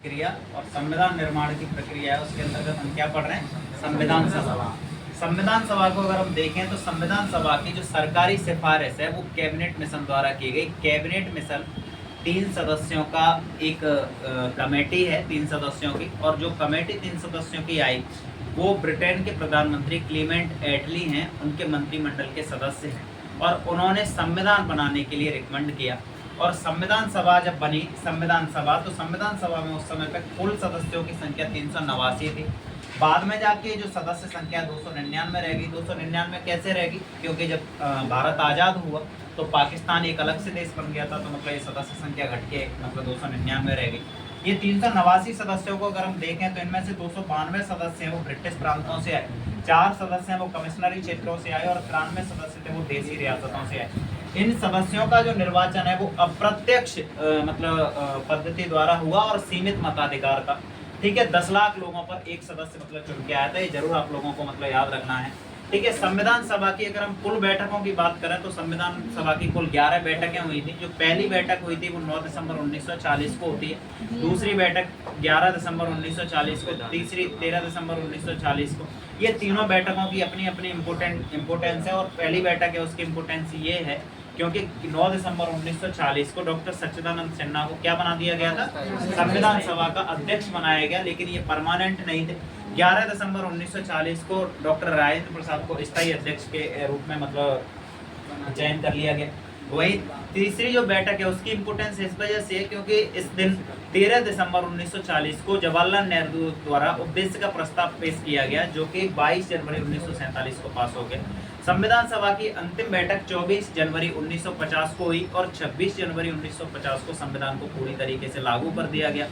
प्रक्रिया और संविधान निर्माण की प्रक्रिया है, उसके अंतर्गत हम क्या पढ़ रहे हैं? संविधान सभा। संविधान सभा को अगर हम देखें तो संविधान सभा की जो सरकारी सिफारिश है वो कैबिनेट मिशन द्वारा की गई। कैबिनेट मिशन 3 सदस्यों का एक कमेटी है, 3 सदस्यों की, और जो कमेटी 3 सदस्यों की आई वो ब्रिटेन के प्रधानमंत्री क्लीमेंट एटली हैं, उनके मंत्रिमंडल के सदस्य हैं, और उन्होंने संविधान बनाने के लिए रिकमेंड किया। और संविधान सभा जब बनी, संविधान सभा, तो संविधान सभा में उस समय तक कुल सदस्यों की संख्या 389 थी। बाद में जाके जो सदस्य संख्या 299 रह गई। 299 कैसे रहेगी? क्योंकि जब भारत आज़ाद हुआ तो पाकिस्तान एक अलग से देश बन गया था, तो मतलब ये सदस्य संख्या घट के मतलब 299 रह गई। ये 389 सदस्यों को अगर हम देखें तो इनमें से 292 सदस्य हैं वो ब्रिटिश प्रांतों से आए, 4 सदस्य हैं वो कमिश्नरी क्षेत्रों से आए, और 93 सदस्य थे वो देसी रियासतों से आए। इन सदस्यों का जो निर्वाचन है वो अप्रत्यक्ष पद्धति द्वारा हुआ और सीमित मताधिकार का। ठीक है, 10 लाख लोगों पर एक सदस्य मतलब चुन के आया था। ये जरूर आप लोगों को मतलब याद रखना है। ठीक है, संविधान सभा की अगर हम कुल बैठकों की बात करें तो संविधान सभा की कुल 11 बैठकें हुई थी। जो पहली बैठक हुई थी वो 9 दिसंबर 1940 को होती है, दूसरी बैठक 11 दिसंबर 1940 को, तीसरी 13 दिसंबर 1940 को। ये तीनों बैठकों की अपनी अपनी इम्पोर्टेंस है, और पहली बैठक है उसकी इम्पोर्टेंस ये है क्योंकि 9 दिसंबर 1940 को डॉक्टर सच्चिदानंद सिन्हा को क्या बना दिया गया था? संविधान सभा का अध्यक्ष बनाया गया, लेकिन ये परमानेंट नहीं थे। 11 दिसंबर 1940 को डॉक्टर राजेंद्र प्रसाद को स्थायी अध्यक्ष के रूप में मतलब चयन कर लिया गया। वही तीसरी जो बैठक है उसकी इम्पोर्टेंस इस वजह से है क्योंकि इस दिन 13 दिसंबर 1940 को जवाहरलाल नेहरू द्वारा उपदेश का प्रस्ताव पेश किया गया, जो कि 22 जनवरी 1947 को पास हो गया। संविधान सभा की अंतिम बैठक 24 जनवरी 1950 को हुई, और 26 जनवरी 1950 को संविधान को पूरी तरीके से लागू कर दिया गया।